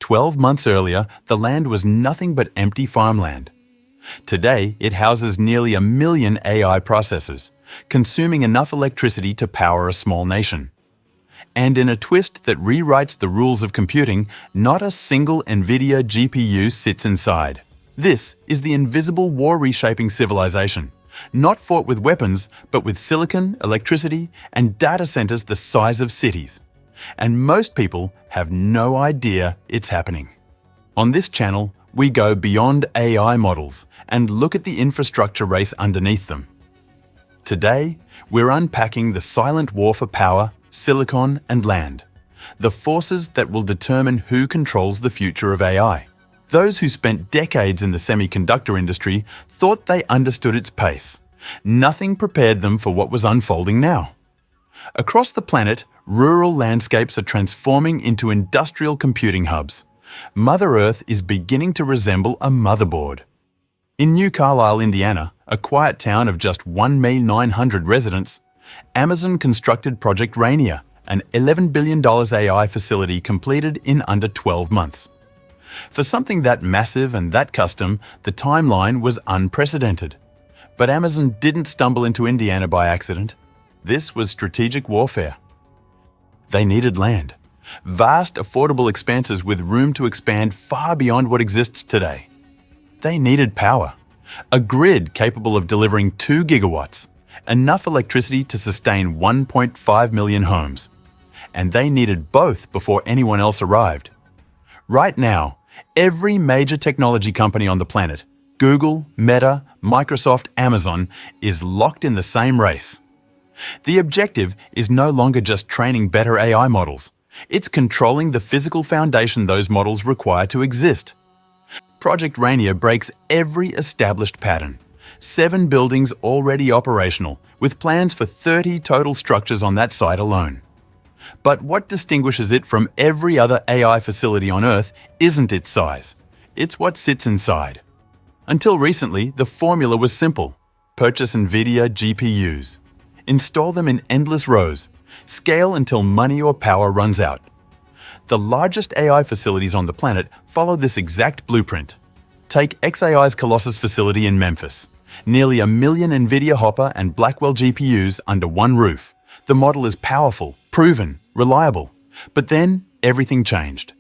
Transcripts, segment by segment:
12 months earlier, the land was nothing but empty farmland. Today, it houses nearly 1 million AI processors, consuming enough electricity to power a small nation. And in a twist that rewrites the rules of computing, not a single NVIDIA GPU sits inside. This is the invisible war reshaping civilization, not fought with weapons, but with silicon, electricity, and data centers the size of cities. And most people have no idea it's happening. On this channel, we go beyond AI models and look at the infrastructure race underneath them. Today, we're unpacking the silent war for power, silicon, and land, the forces that will determine who controls the future of AI. Those who spent decades in the semiconductor industry thought they understood its pace. Nothing prepared them for what was unfolding now. Across the planet, rural landscapes are transforming into industrial computing hubs. Mother Earth is beginning to resemble a motherboard. In New Carlisle, Indiana, a quiet town of just 1,900 residents, Amazon constructed Project Rainier, an $11 billion AI facility completed in under 12 months. For something that massive and that custom, the timeline was unprecedented. But Amazon didn't stumble into Indiana by accident. This was strategic warfare. They needed land. Vast, affordable expanses with room to expand far beyond what exists today. They needed power. A grid capable of delivering 2 gigawatts, enough electricity to sustain 1.5 million homes. And they needed both before anyone else arrived. Right now, every major technology company on the planet, Google, Meta, Microsoft, Amazon, is locked in the same race. The objective is no longer just training better AI models. It's controlling the physical foundation those models require to exist. Project Rainier breaks every established pattern. 7 buildings already operational, with plans for 30 total structures on that site alone. But what distinguishes it from every other AI facility on Earth isn't its size. It's what sits inside. Until recently, the formula was simple. Purchase NVIDIA GPUs. Install them in endless rows. Scale until money or power runs out. The largest AI facilities on the planet follow this exact blueprint. Take xAI's Colossus facility in Memphis. Nearly 1 million NVIDIA Hopper and Blackwell GPUs under one roof. The model is powerful, proven, reliable. But then, everything changed.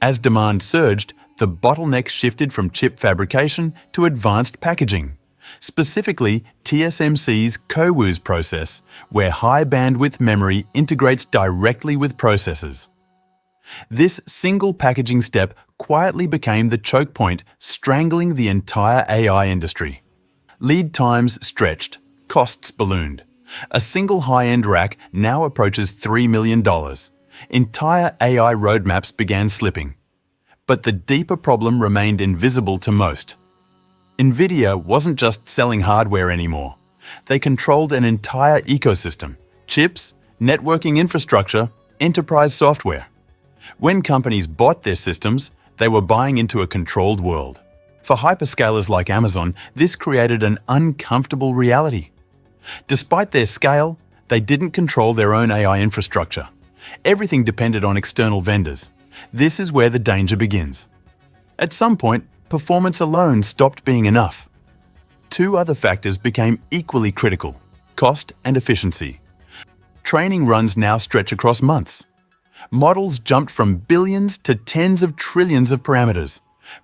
As demand surged, the bottleneck shifted from chip fabrication to advanced packaging. Specifically, TSMC's CoWoS process, where high-bandwidth memory integrates directly with processors. This single packaging step quietly became the choke point, strangling the entire AI industry. Lead times stretched, costs ballooned. A single high-end rack now approaches $3 million. Entire AI roadmaps began slipping. But the deeper problem remained invisible to most. NVIDIA wasn't just selling hardware anymore. They controlled an entire ecosystem: chips, networking infrastructure, enterprise software. When companies bought their systems, they were buying into a controlled world. For hyperscalers like Amazon, this created an uncomfortable reality. Despite their scale, they didn't control their own AI infrastructure. Everything depended on external vendors. This is where the danger begins. At some point, performance alone stopped being enough. 2 other factors became equally critical: cost and efficiency. Training runs now stretch across months. Models jumped from billions to tens of trillions of parameters.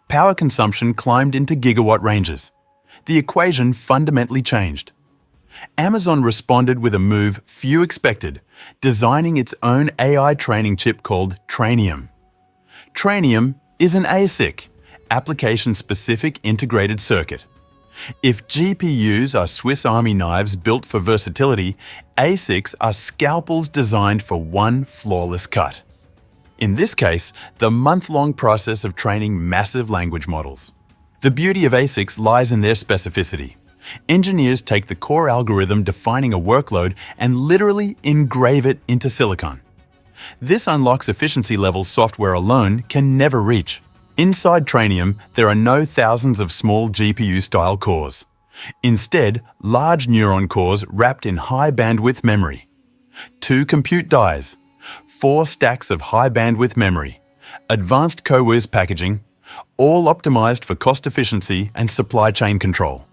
Power consumption climbed into gigawatt ranges. The equation fundamentally changed. Amazon responded with a move few expected, designing its own AI training chip called Trainium. Trainium is an ASIC, application-specific integrated circuit. If GPUs are Swiss Army knives built for versatility, ASICs are scalpels designed for one flawless cut. In this case, the month-long process of training massive language models. The beauty of ASICs lies in their specificity. Engineers take the core algorithm defining a workload and literally engrave it into silicon. This unlocks efficiency levels software alone can never reach. Inside Trainium, there are no thousands of small GPU-style cores. Instead, large neuron cores wrapped in high-bandwidth memory. 2 compute dies, 4 stacks of high-bandwidth memory, advanced co-wiz packaging, all optimized for cost efficiency and supply chain control.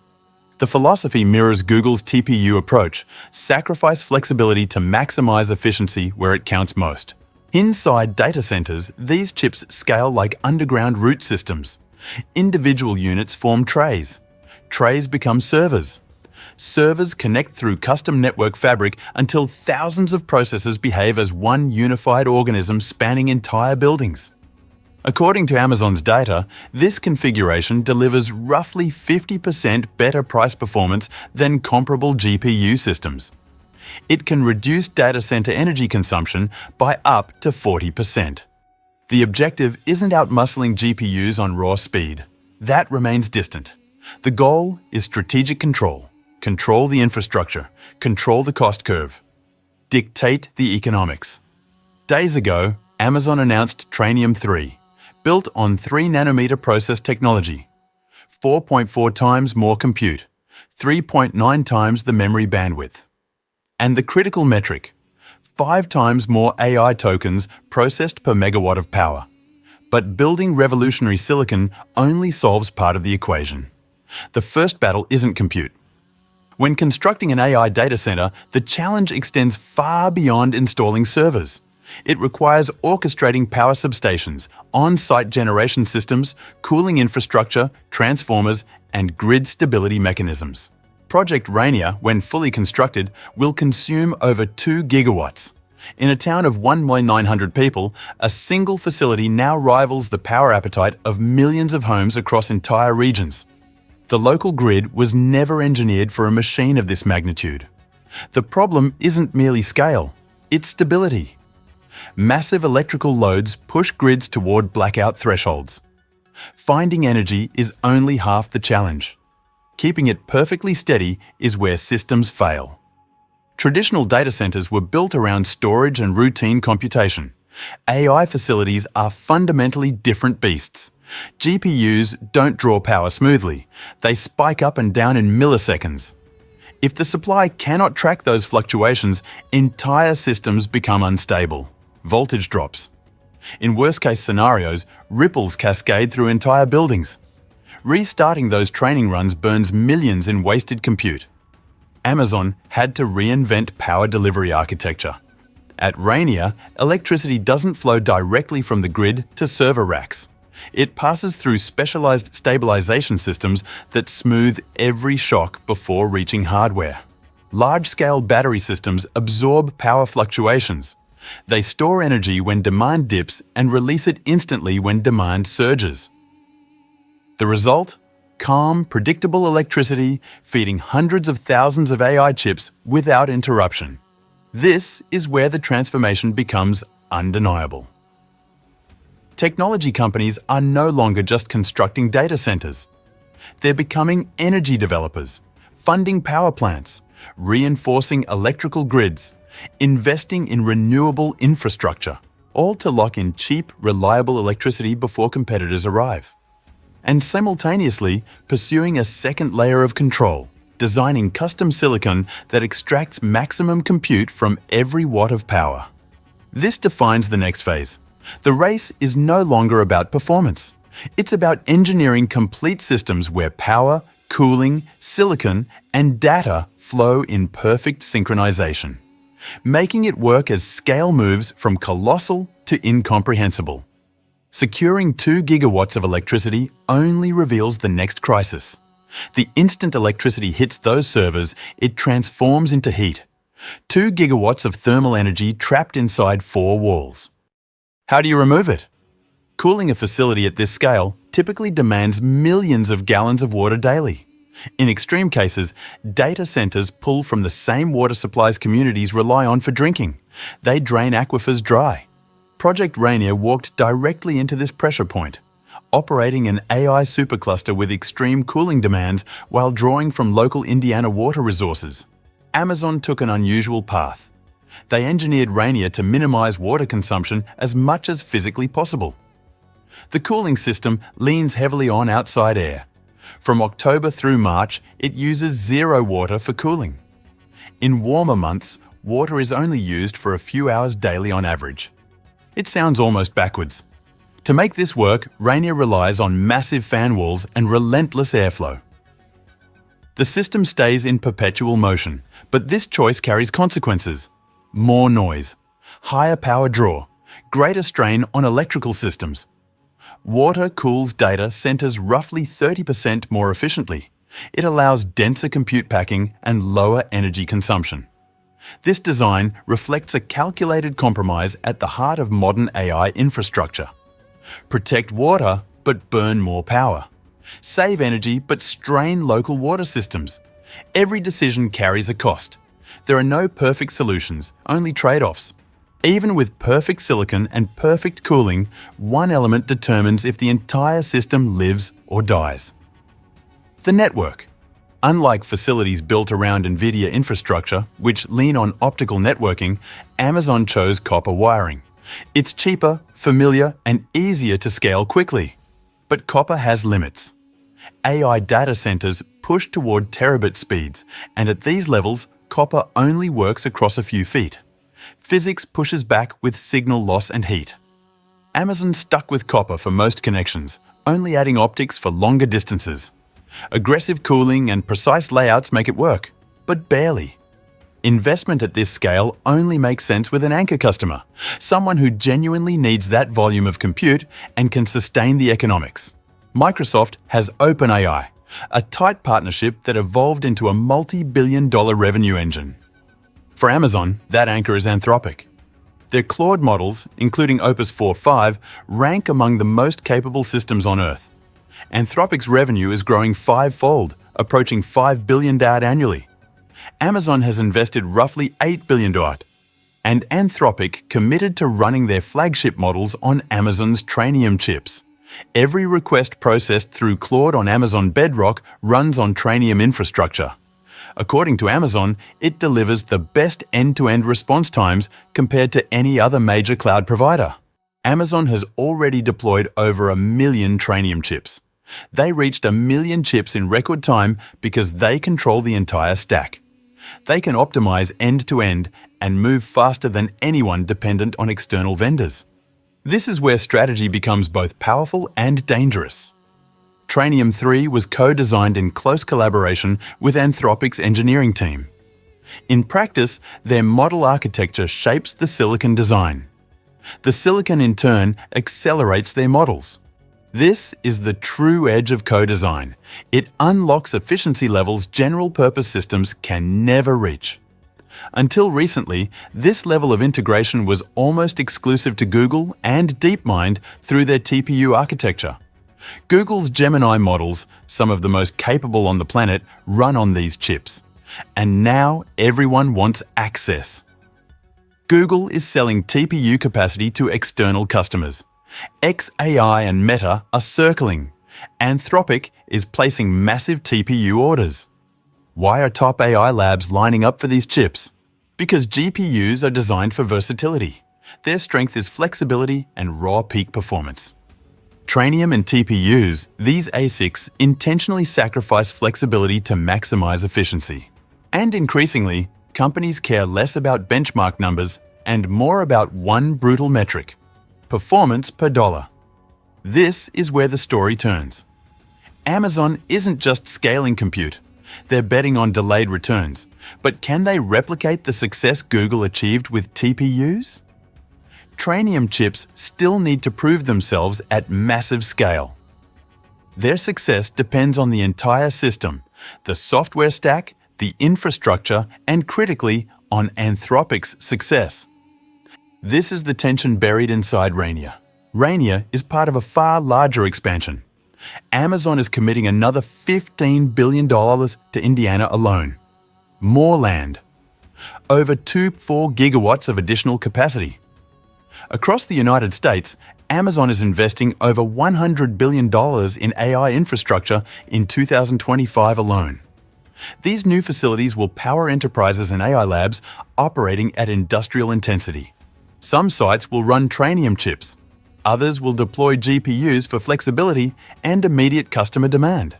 The philosophy mirrors Google's TPU approach: sacrifice flexibility to maximize efficiency where it counts most. Inside data centers, these chips scale like underground root systems. Individual units form trays. Trays become servers. Servers connect through custom network fabric until thousands of processors behave as one unified organism spanning entire buildings. According to Amazon's data, this configuration delivers roughly 50% better price performance than comparable GPU systems. It can reduce data center energy consumption by up to 40%. The objective isn't outmuscling GPUs on raw speed. That remains distant. The goal is strategic control. Control the infrastructure. Control the cost curve. Dictate the economics. Days ago, Amazon announced Trainium 3, built on 3nm process technology. 4.4 times more compute, 3.9 times the memory bandwidth. And the critical metric: 5 times more AI tokens processed per megawatt of power. But building revolutionary silicon only solves part of the equation. The first battle isn't compute. When constructing an AI data center, the challenge extends far beyond installing servers. It requires orchestrating power substations, on-site generation systems, cooling infrastructure, transformers, and grid stability mechanisms. Project Rainier, when fully constructed, will consume over 2 gigawatts. In a town of 1,900,000 people, a single facility now rivals the power appetite of millions of homes across entire regions. The local grid was never engineered for a machine of this magnitude. The problem isn't merely scale, it's stability. Massive electrical loads push grids toward blackout thresholds. Finding energy is only half the challenge. Keeping it perfectly steady is where systems fail. Traditional data centers were built around storage and routine computation. AI facilities are fundamentally different beasts. GPUs don't draw power smoothly. They spike up and down in milliseconds. If the supply cannot track those fluctuations, entire systems become unstable. Voltage drops. In worst-case scenarios, ripples cascade through entire buildings. Restarting those training runs burns millions in wasted compute. Amazon had to reinvent power delivery architecture. At Rainier, electricity doesn't flow directly from the grid to server racks. It passes through specialized stabilization systems that smooth every shock before reaching hardware. Large-scale battery systems absorb power fluctuations. They store energy when demand dips and release it instantly when demand surges. The result? Calm, predictable electricity feeding hundreds of thousands of AI chips without interruption. This is where the transformation becomes undeniable. Technology companies are no longer just constructing data centers. They're becoming energy developers, funding power plants, reinforcing electrical grids, investing in renewable infrastructure, all to lock in cheap, reliable electricity before competitors arrive. And simultaneously pursuing a second layer of control, designing custom silicon that extracts maximum compute from every watt of power. This defines the next phase. The race is no longer about performance. It's about engineering complete systems where power, cooling, silicon, and data flow in perfect synchronization, making it work as scale moves from colossal to incomprehensible. Securing 2 gigawatts of electricity only reveals the next crisis. The instant electricity hits those servers, it transforms into heat. 2 gigawatts of thermal energy trapped inside 4 walls. How do you remove it? Cooling a facility at this scale typically demands millions of gallons of water daily. In extreme cases, data centers pull from the same water supplies communities rely on for drinking. They drain aquifers dry. Project Rainier walked directly into this pressure point, operating an AI supercluster with extreme cooling demands while drawing from local Indiana water resources. Amazon took an unusual path. They engineered Rainier to minimize water consumption as much as physically possible. The cooling system leans heavily on outside air. From October through March, it uses 0 water for cooling. In warmer months, water is only used for a few hours daily on average. It sounds almost backwards. To make this work, Rainier relies on massive fan walls and relentless airflow. The system stays in perpetual motion, but this choice carries consequences. More noise, higher power draw, greater strain on electrical systems. Water cools data centers roughly 30% more efficiently. It allows denser compute packing and lower energy consumption. This design reflects a calculated compromise at the heart of modern AI infrastructure. Protect water, but burn more power. Save energy, but strain local water systems. Every decision carries a cost. There are no perfect solutions, only trade-offs. Even with perfect silicon and perfect cooling, one element determines if the entire system lives or dies. The network. Unlike facilities built around NVIDIA infrastructure, which lean on optical networking, Amazon chose copper wiring. It's cheaper, familiar, and easier to scale quickly. But copper has limits. AI data centers push toward terabit speeds, and at these levels, copper only works across a few feet. Physics pushes back with signal loss and heat. Amazon stuck with copper for most connections, only adding optics for longer distances. Aggressive cooling and precise layouts make it work, but barely. Investment at this scale only makes sense with an anchor customer, someone who genuinely needs that volume of compute and can sustain the economics. Microsoft has OpenAI, a tight partnership that evolved into a multi-billion-dollar revenue engine. For Amazon, that anchor is Anthropic. Their Claude models, including Opus 4.5, rank among the most capable systems on Earth. Anthropic's revenue is growing five-fold, approaching $5 billion annually. Amazon has invested roughly $8 billion, and Anthropic committed to running their flagship models on Amazon's Trainium chips. Every request processed through Claude on Amazon Bedrock runs on Trainium infrastructure. According to Amazon, it delivers the best end-to-end response times compared to any other major cloud provider. Amazon has already deployed over 1 million Trainium chips. They reached 1 million chips in record time because they control the entire stack. They can optimize end-to-end and move faster than anyone dependent on external vendors. This is where strategy becomes both powerful and dangerous. Trainium 3 was co-designed in close collaboration with Anthropic's engineering team. In practice, their model architecture shapes the silicon design. The silicon, in turn, accelerates their models. This is the true edge of co-design. It unlocks efficiency levels general-purpose systems can never reach. Until recently, this level of integration was almost exclusive to Google and DeepMind through their TPU architecture. Google's Gemini models, some of the most capable on the planet, run on these chips. And now everyone wants access. Google is selling TPU capacity to external customers. xAI and Meta are circling. Anthropic is placing massive TPU orders. Why are top AI labs lining up for these chips? Because GPUs are designed for versatility. Their strength is flexibility and raw peak performance. Trainium and TPUs, these ASICs intentionally sacrifice flexibility to maximize efficiency. And increasingly, companies care less about benchmark numbers and more about one brutal metric: performance per dollar. This is where the story turns. Amazon isn't just scaling compute. They're betting on delayed returns. But can they replicate the success Google achieved with TPUs? Trainium chips still need to prove themselves at massive scale. Their success depends on the entire system, the software stack, the infrastructure, and critically, on Anthropic's success. This is the tension buried inside Rainier. Rainier is part of a far larger expansion. Amazon is committing another $15 billion to Indiana alone. More land. Over 2.4 gigawatts of additional capacity. Across the United States, Amazon is investing over $100 billion in AI infrastructure in 2025 alone. These new facilities will power enterprises and AI labs operating at industrial intensity. Some sites will run Trainium chips. Others will deploy GPUs for flexibility and immediate customer demand.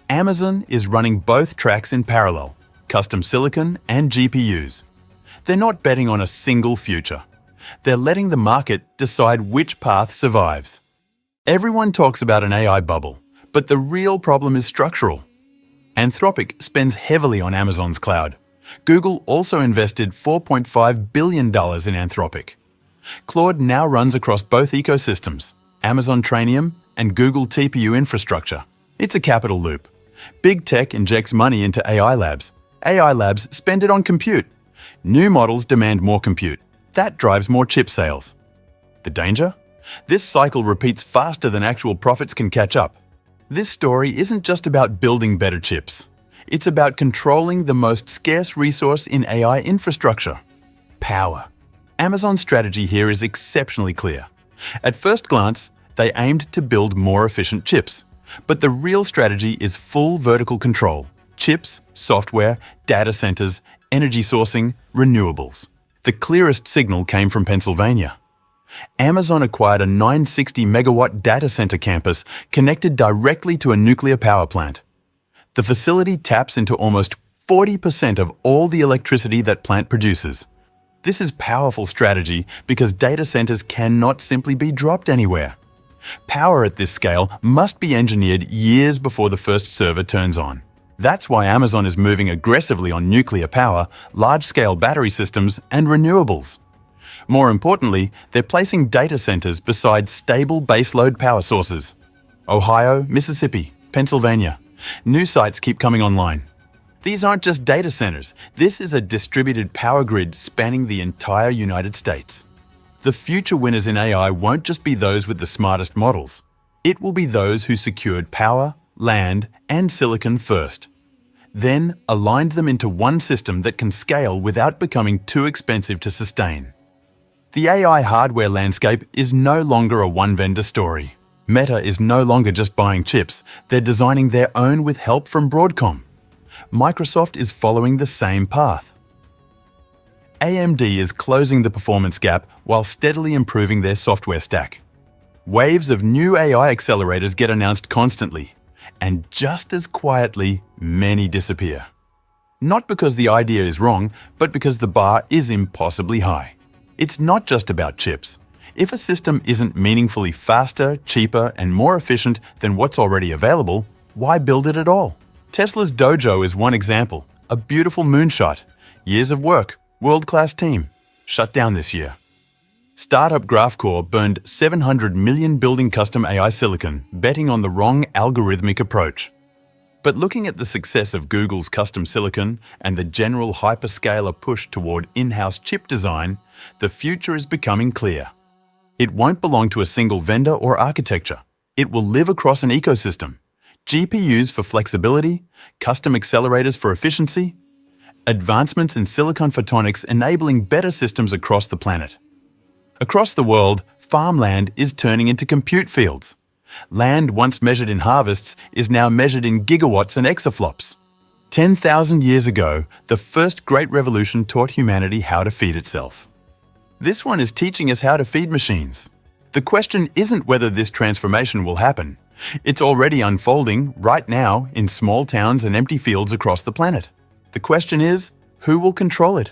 Amazon is running both tracks in parallel, custom silicon and GPUs. They're not betting on a single future. They're letting the market decide which path survives. Everyone talks about an AI bubble, but the real problem is structural. Anthropic spends heavily on Amazon's cloud. Google also invested $4.5 billion in Anthropic. Claude now runs across both ecosystems, Amazon Trainium and Google TPU infrastructure. It's a capital loop. Big tech injects money into AI labs. AI labs spend it on compute. New models demand more compute. That drives more chip sales. The danger? This cycle repeats faster than actual profits can catch up. This story isn't just about building better chips. It's about controlling the most scarce resource in AI infrastructure: power. Amazon's strategy here is exceptionally clear. At first glance, they aimed to build more efficient chips. But the real strategy is full vertical control: chips, software, data centers, energy sourcing, renewables. The clearest signal came from Pennsylvania. Amazon acquired a 960 megawatt data center campus connected directly to a nuclear power plant. The facility taps into almost 40% of all the electricity that plant produces. This is powerful strategy because data centers cannot simply be dropped anywhere. Power at this scale must be engineered years before the first server turns on. That's why Amazon is moving aggressively on nuclear power, large-scale battery systems, and renewables. More importantly, they're placing data centers beside stable baseload power sources. Ohio, Mississippi, Pennsylvania. New sites keep coming online. These aren't just data centers. This is a distributed power grid spanning the entire United States. The future winners in AI won't just be those with the smartest models. It will be those who secured power, land, and silicon first. Then aligned them into one system that can scale without becoming too expensive to sustain. The AI hardware landscape is no longer a one-vendor story. Meta is no longer just buying chips, they're designing their own with help from Broadcom. Microsoft is following the same path. AMD is closing the performance gap while steadily improving their software stack. Waves of new AI accelerators get announced constantly, and just as quietly, many disappear. Not because the idea is wrong, but because the bar is impossibly high. It's not just about chips. If a system isn't meaningfully faster, cheaper, and more efficient than what's already available, why build it at all? Tesla's Dojo is one example, a beautiful moonshot. Years of work, world-class team, shut down this year. Startup Graphcore burned $700 million building custom AI silicon, betting on the wrong algorithmic approach. But looking at the success of Google's custom silicon and the general hyperscaler push toward in-house chip design, the future is becoming clear. It won't belong to a single vendor or architecture. It will live across an ecosystem. GPUs for flexibility, custom accelerators for efficiency, advancements in silicon photonics enabling better systems across the planet. Across the world, farmland is turning into compute fields. Land once measured in harvests is now measured in gigawatts and exaflops. 10,000 years ago, the first great revolution taught humanity how to feed itself. This one is teaching us how to feed machines. The question isn't whether this transformation will happen. It's already unfolding right now in small towns and empty fields across the planet. The question is, who will control it?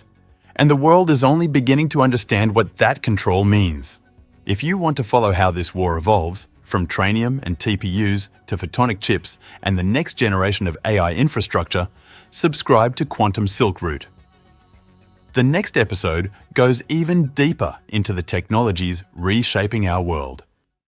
And the world is only beginning to understand what that control means. If you want to follow how this war evolves, from Trainium and TPUs to photonic chips and the next generation of AI infrastructure, subscribe to Quantum Silk Route. The next episode goes even deeper into the technologies reshaping our world.